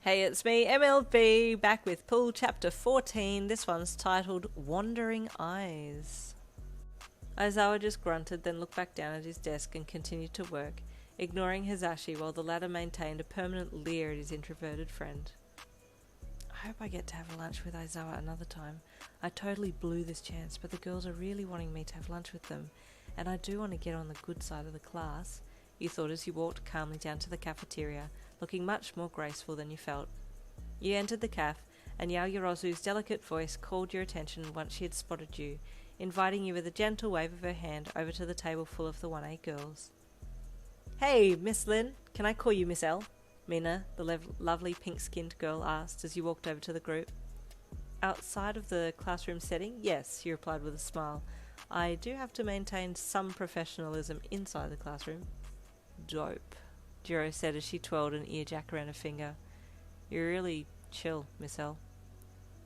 Hey, it's me, MLB, back with Pool Chapter 14. This one's titled Wandering Eyes. Aizawa just grunted, then looked back down at his desk and continued to work, ignoring Hizashi while the latter maintained a permanent leer at his introverted friend. I hope I get to have lunch with Aizawa another time. I totally blew this chance, but the girls are really wanting me to have lunch with them, and I do want to get on the good side of the class, you thought as you walked calmly down to the cafeteria, looking much more graceful than you felt. You entered the caf, and Yaoyorozu's delicate voice called your attention once she had spotted you, inviting you with a gentle wave of her hand over to the table full of the 1A girls. "Hey, Miss Lin, can I call you Miss L?" Mina, the lovely pink-skinned girl, asked as you walked over to the group. "Outside of the classroom setting, yes," you replied with a smile. "I do have to maintain some professionalism inside the classroom." "Dope," Jiro said as she twirled an earjack around her finger. "You're really chill, Miss L."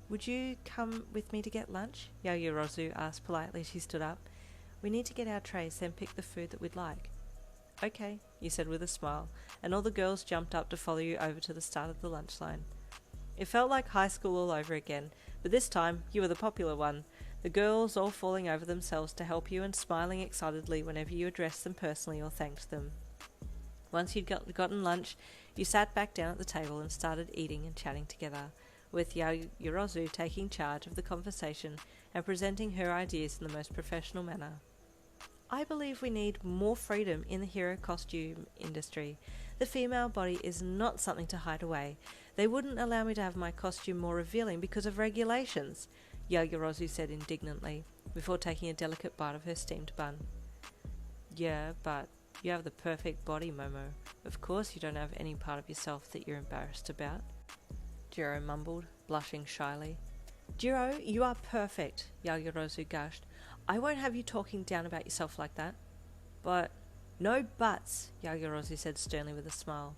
"Would you come with me to get lunch?" Yaoyorozu asked politely as she stood up. "We need to get our trays, then pick the food that we'd like." "Okay," you said with a smile, and all the girls jumped up to follow you over to the start of the lunch line. It felt like high school all over again, but this time you were the popular one, the girls all falling over themselves to help you and smiling excitedly whenever you addressed them personally or thanked them. Once you'd gotten lunch, you sat back down at the table and started eating and chatting together, with Yaoyorozu taking charge of the conversation and presenting her ideas in the most professional manner. "I believe we need more freedom in the hero costume industry. The female body is not something to hide away. They wouldn't allow me to have my costume more revealing because of regulations," Yaoyorozu said indignantly, before taking a delicate bite of her steamed bun. "Yeah, but you have the perfect body, Momo. Of course you don't have any part of yourself that you're embarrassed about," Jiro mumbled, blushing shyly. "Jiro, you are perfect," Yaoyorozu gushed. "I won't have you talking down about yourself like that." "But—" "No buts," Yaoyorozu said sternly with a smile.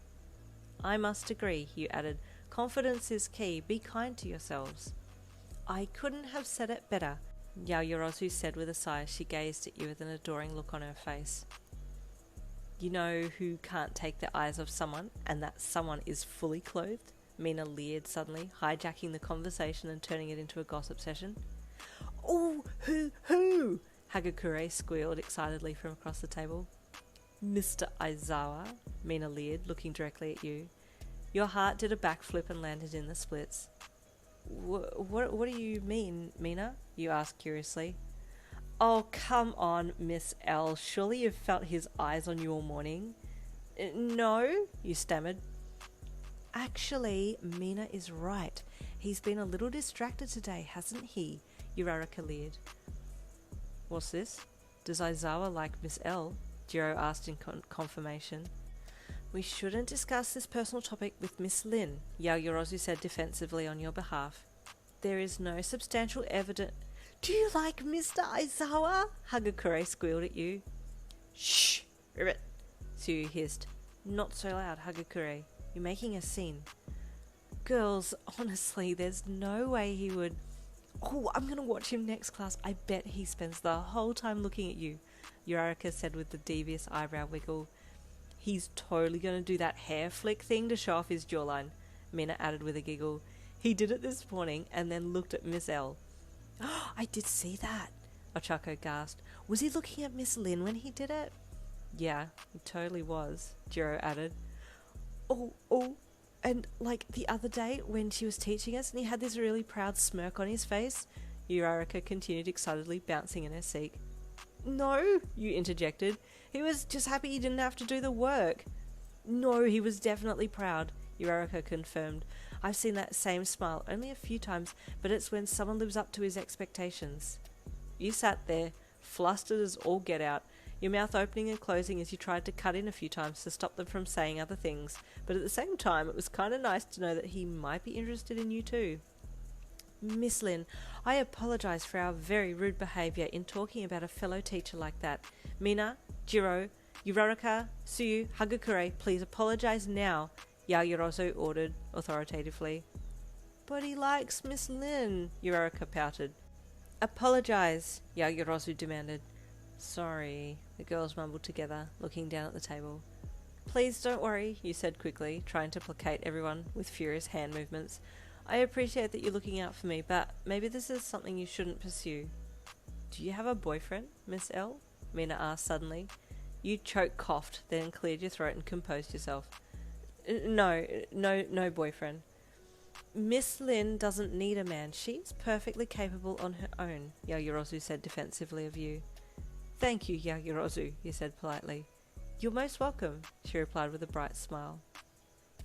"I must agree," you added. "Confidence is key. Be kind to yourselves." "I couldn't have said it better," Yaoyorozu said with a sigh as she gazed at you with an adoring look on her face. "You know who can't take their eyes off someone, and that someone is fully clothed?" Mina leered suddenly, hijacking the conversation and turning it into a gossip session. "Oh, who? Hagakure squealed excitedly from across the table. "Mr. Aizawa," Mina leered, looking directly at you. Your heart did a backflip and landed in the splits. What do you mean, Mina?" you asked curiously. "Oh, come on, Miss L. Surely you've felt his eyes on you all morning." "No," you stammered. "Actually, Mina is right. He's been a little distracted today, hasn't he?" Uraraka leered. "What's this? Does Aizawa like Miss L?" Jiro asked in confirmation. "We shouldn't discuss this personal topic with Miss Lin," Yaoyorozu said defensively on your behalf. "There is no substantial evidence—" "Do you like Mr. Aizawa?" Hagakure squealed at you. "Shh! Ribbit!" Tsuyu hissed. "Not so loud, Hagakure. You're making a scene." "Girls, honestly, there's no way he would—" "Oh, I'm gonna watch him next class. I bet he spends the whole time looking at you," Uraraka said with the devious eyebrow wiggle. "He's totally gonna do that hair flick thing to show off his jawline," Mina added with a giggle. "He did it this morning and then looked at Miss L." "Oh, I did see that," Ochako gasped. "Was he looking at Miss Lin when he did it?" "Yeah, he totally was," Jiro added. Oh, and like the other day when she was teaching us and he had this really proud smirk on his face," Uraraka continued excitedly, bouncing in her seat. "No," you interjected. "He was just happy he didn't have to do the work." "No, he was definitely proud," Uraraka confirmed. "I've seen that same smile only a few times, but it's when someone lives up to his expectations." You sat there, flustered as all get out, your mouth opening and closing as you tried to cut in a few times to stop them from saying other things, but at the same time it was kind of nice to know that he might be interested in you too. "Miss Lin, I apologise for our very rude behaviour in talking about a fellow teacher like that. Mina, Jiro, Uraraka, Tsuyu, Hagakure, please apologise now," Yaoyorozu ordered authoritatively. "But he likes Miss Lin," Uraraka pouted. "Apologise," Yaoyorozu demanded. "Sorry," the girls mumbled together, looking down at the table. Please don't worry, you said quickly, trying to placate everyone with furious hand movements. I appreciate that you're looking out for me, but maybe this is something you shouldn't pursue. Do you have a boyfriend, Miss L? Mina asked suddenly. You coughed, then cleared your throat and composed yourself. No boyfriend. Miss Lin doesn't need a man. She's perfectly capable on her own, Yaoyorozu said defensively of you. Thank you, Yaoyorozu, you said politely. You're most welcome, she replied with a bright smile.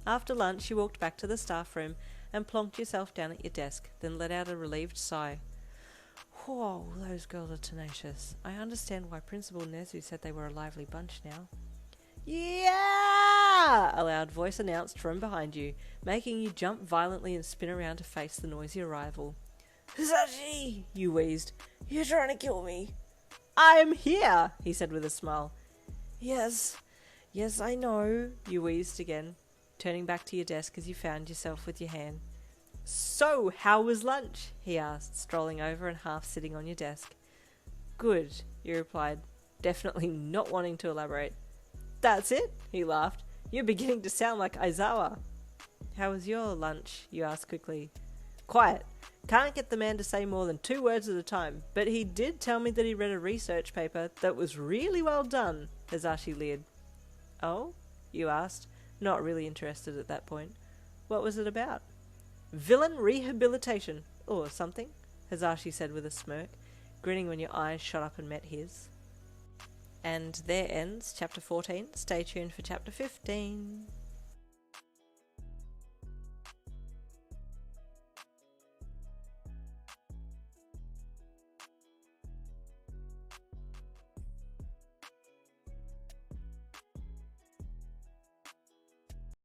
After lunch, you walked back to the staff room and plonked yourself down at your desk, then let out a relieved sigh. Whoa, those girls are tenacious. I understand why Principal Nezu said they were a lively bunch now. Yeah! A loud voice announced from behind you, making you jump violently and spin around to face the noisy arrival. Hisashi! You wheezed. You're trying to kill me. I'm here, he said with a smile. Yes, I know, you wheezed again, turning back to your desk as you found yourself with your hand. So, how was lunch? He asked, strolling over and half sitting on your desk. Good, you replied, definitely not wanting to elaborate. That's it, he laughed. You're beginning to sound like Aizawa. How was your lunch? You asked quickly. Quiet. Can't get the man to say more than 2 words at a time, but he did tell me that he read a research paper that was really well done, Hisashi leered. Oh? You asked, not really interested at that point. What was it about? Villain rehabilitation, or something, Hisashi said with a smirk, grinning when your eyes shot up and met his. And there ends Chapter 14. Stay tuned for Chapter 15.